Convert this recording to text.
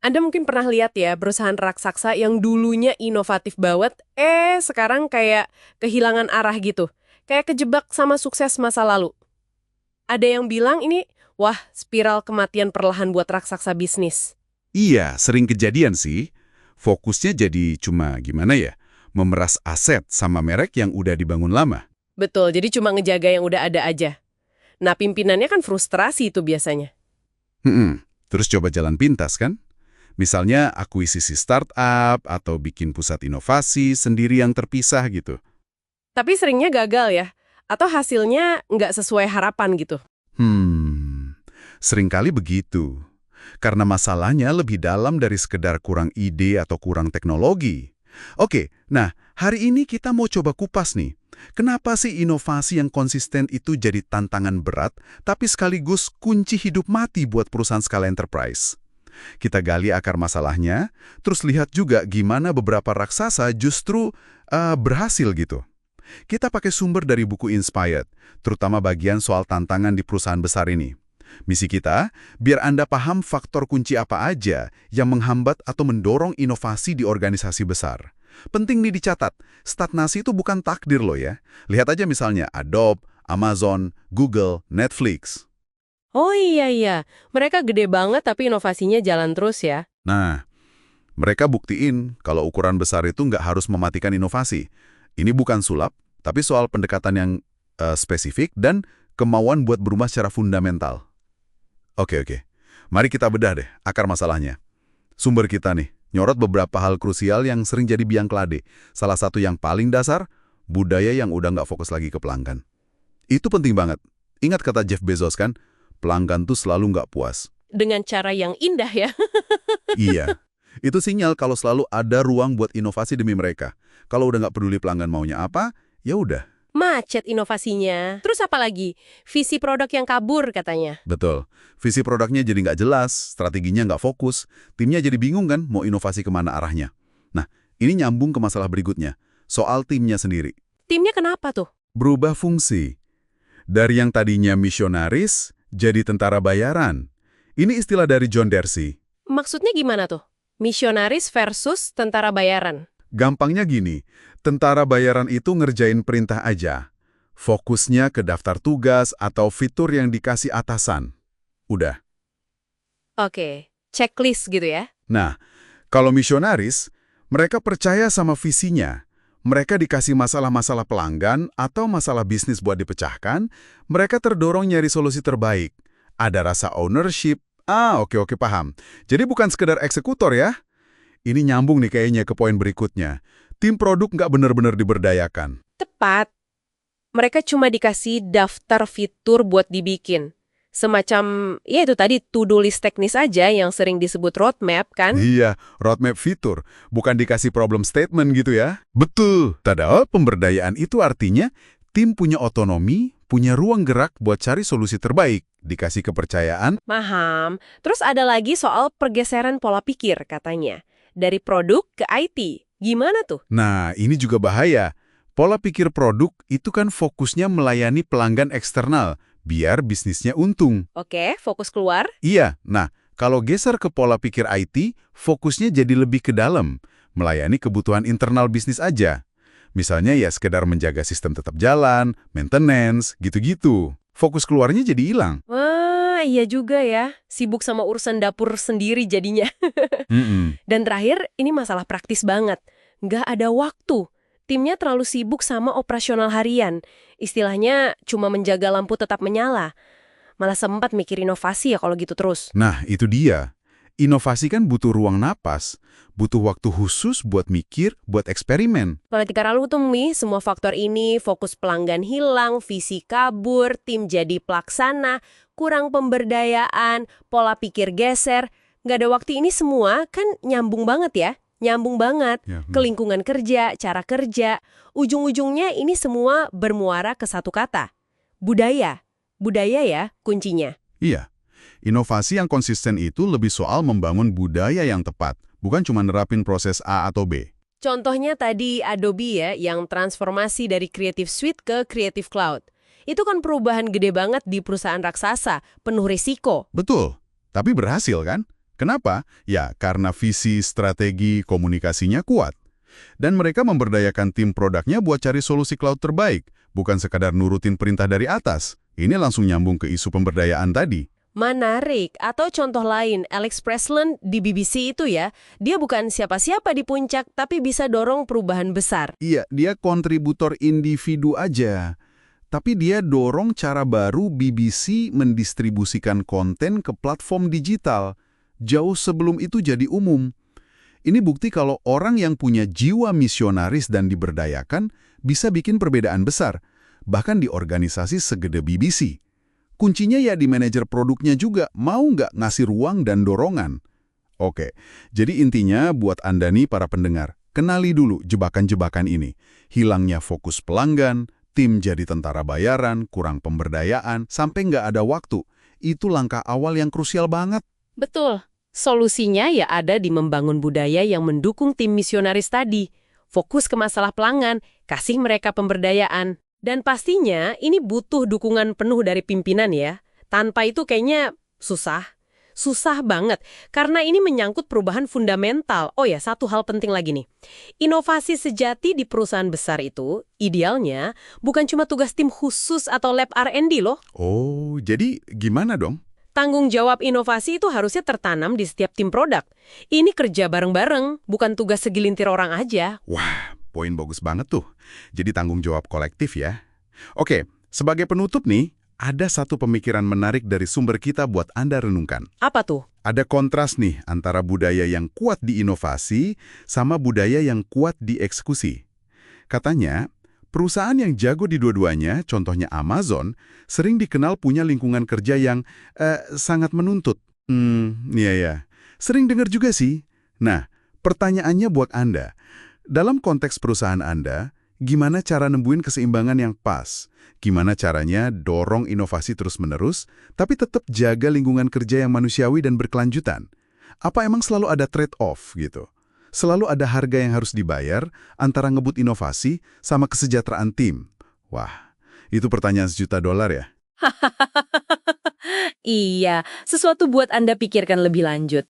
Anda mungkin pernah lihat ya perusahaan raksasa yang dulunya inovatif banget, sekarang kayak kehilangan arah gitu. Kayak kejebak sama sukses masa lalu. Ada yang bilang ini, wah, spiral kematian perlahan buat raksasa bisnis. Iya, sering kejadian sih. Fokusnya jadi cuma gimana ya? Memeras aset sama merek yang udah dibangun lama. Betul, jadi cuma ngejaga yang udah ada aja. Nah, pimpinannya kan frustrasi itu biasanya. Terus coba jalan pintas kan? Misalnya akuisisi startup atau bikin pusat inovasi sendiri yang terpisah gitu. Tapi seringnya gagal ya, atau hasilnya nggak sesuai harapan gitu. Seringkali begitu. Karena masalahnya lebih dalam dari sekedar kurang ide atau kurang teknologi. Oke, nah hari ini kita mau coba kupas nih. Kenapa sih inovasi yang konsisten itu jadi tantangan berat, tapi sekaligus kunci hidup mati buat perusahaan skala enterprise? Kita gali akar masalahnya, terus lihat juga gimana beberapa raksasa justru berhasil gitu. Kita pakai sumber dari buku Inspired, terutama bagian soal tantangan di perusahaan besar ini. Misi kita, biar Anda paham faktor kunci apa aja yang menghambat atau mendorong inovasi di organisasi besar. Penting nih dicatat, stagnasi itu bukan takdir loh ya. Lihat aja misalnya Adobe, Amazon, Google, Netflix. Oh iya, mereka gede banget tapi inovasinya jalan terus ya. Nah, mereka buktiin kalau ukuran besar itu nggak harus mematikan inovasi. Ini bukan sulap, tapi soal pendekatan yang spesifik dan kemauan buat berubah secara fundamental. Oke. Mari kita bedah deh akar masalahnya. Sumber kita nih, nyorot beberapa hal krusial yang sering jadi biang kelade. Salah satu yang paling dasar, budaya yang udah nggak fokus lagi ke pelanggan. Itu penting banget. Ingat kata Jeff Bezos kan, pelanggan tuh selalu nggak puas. Dengan cara yang indah ya. Iya, itu sinyal kalau selalu ada ruang buat inovasi demi mereka. Kalau udah nggak peduli pelanggan maunya apa, ya udah. Macet inovasinya. Terus apa lagi? Visi produk yang kabur katanya. Betul. Visi produknya jadi nggak jelas, strateginya nggak fokus, timnya jadi bingung kan mau inovasi kemana arahnya. Nah, ini nyambung ke masalah berikutnya, soal timnya sendiri. Timnya kenapa tuh? Berubah fungsi. Dari yang tadinya misionaris, jadi tentara bayaran. Ini istilah dari John Dorsey. Maksudnya gimana tuh? Misionaris versus tentara bayaran. Gampangnya gini, tentara bayaran itu ngerjain perintah aja. Fokusnya ke daftar tugas atau fitur yang dikasih atasan. Udah. Oke, checklist gitu ya. Nah, kalau misionaris, mereka percaya sama visinya. Mereka dikasih masalah-masalah pelanggan atau masalah bisnis buat dipecahkan, mereka terdorong nyari solusi terbaik. Ada rasa ownership. Oke, paham. Jadi bukan sekedar eksekutor ya. Ini nyambung nih kayaknya ke poin berikutnya. Tim produk nggak benar-benar diberdayakan. Tepat. Mereka cuma dikasih daftar fitur buat dibikin. Semacam, ya itu tadi, to-do list teknis aja yang sering disebut roadmap kan? Iya, roadmap fitur, bukan dikasih problem statement gitu ya. Betul. Padahal pemberdayaan itu artinya tim punya otonomi, punya ruang gerak buat cari solusi terbaik, dikasih kepercayaan. Paham. Terus ada lagi soal pergeseran pola pikir katanya. Dari produk ke IT. Gimana tuh? Nah, ini juga bahaya. Pola pikir produk itu kan fokusnya melayani pelanggan eksternal, biar bisnisnya untung. Oke, fokus keluar. Iya, nah kalau geser ke pola pikir IT, fokusnya jadi lebih ke dalam, melayani kebutuhan internal bisnis aja. Misalnya ya sekedar menjaga sistem tetap jalan, maintenance, gitu-gitu. Fokus keluarnya jadi hilang. Wah, iya juga ya. Sibuk sama urusan dapur sendiri jadinya. Dan terakhir, ini masalah praktis banget. Nggak ada waktu. Timnya terlalu sibuk sama operasional harian. Istilahnya cuma menjaga lampu tetap menyala. Malah sempat mikir inovasi ya kalau gitu terus. Nah, itu dia. Inovasi kan butuh ruang napas, butuh waktu khusus buat mikir, buat eksperimen. Kalau Ralu tuh semua faktor ini, fokus pelanggan hilang, visi kabur, tim jadi pelaksana, kurang pemberdayaan, pola pikir geser. Nggak ada waktu ini semua kan nyambung banget ya. Nyambung banget Ya, ke lingkungan kerja, cara kerja. Ujung-ujungnya ini semua bermuara ke satu kata. Budaya. Budaya ya kuncinya. Iya. Inovasi yang konsisten itu lebih soal membangun budaya yang tepat, bukan cuma nerapin proses A atau B. Contohnya tadi Adobe ya, yang transformasi dari Creative Suite ke Creative Cloud. Itu kan perubahan gede banget di perusahaan raksasa, penuh risiko. Betul, tapi berhasil kan? Kenapa? Ya, karena visi, strategi, komunikasinya kuat. Dan mereka memberdayakan tim produknya buat cari solusi cloud terbaik, bukan sekadar nurutin perintah dari atas. Ini langsung nyambung ke isu pemberdayaan tadi. Menarik. Atau contoh lain, Alex Presland di BBC itu ya, dia bukan siapa-siapa di puncak, tapi bisa dorong perubahan besar. Iya, dia kontributor individu aja. Tapi dia dorong cara baru BBC mendistribusikan konten ke platform digital. Jauh sebelum itu jadi umum. Ini bukti kalau orang yang punya jiwa misionaris dan diberdayakan bisa bikin perbedaan besar, bahkan di organisasi segede BBC. Kuncinya ya di manajer produknya juga, mau nggak ngasih ruang dan dorongan. Oke, jadi intinya buat Anda nih para pendengar, kenali dulu jebakan-jebakan ini. Hilangnya fokus pelanggan, tim jadi tentara bayaran, kurang pemberdayaan, sampai nggak ada waktu. Itu langkah awal yang krusial banget. Betul. Solusinya ya ada di membangun budaya yang mendukung tim misionaris tadi. Fokus ke masalah pelanggan, kasih mereka pemberdayaan. Dan pastinya ini butuh dukungan penuh dari pimpinan ya. Tanpa itu kayaknya susah. Susah banget. Karena ini menyangkut perubahan fundamental. Oh ya, satu hal penting lagi nih. Inovasi sejati di perusahaan besar itu, idealnya bukan cuma tugas tim khusus atau lab R&D loh. Oh, jadi gimana dong? Tanggung jawab inovasi itu harusnya tertanam di setiap tim produk. Ini kerja bareng-bareng, bukan tugas segelintir orang aja. Wah, poin bagus banget tuh. Jadi tanggung jawab kolektif ya. Oke, sebagai penutup nih, ada satu pemikiran menarik dari sumber kita buat Anda renungkan. Apa tuh? Ada kontras nih antara budaya yang kuat di inovasi sama budaya yang kuat di eksekusi. Katanya, perusahaan yang jago di dua-duanya, contohnya Amazon, sering dikenal punya lingkungan kerja yang sangat menuntut. Iya ya. Sering dengar juga sih. Nah, pertanyaannya buat Anda. Dalam konteks perusahaan Anda, gimana cara nembuin keseimbangan yang pas? Gimana caranya dorong inovasi terus-menerus, tapi tetap jaga lingkungan kerja yang manusiawi dan berkelanjutan? Apa emang selalu ada trade-off gitu? Selalu ada harga yang harus dibayar antara ngebut inovasi sama kesejahteraan tim? Wah, itu pertanyaan $1 juta ya. Iya, sesuatu buat Anda pikirkan lebih lanjut.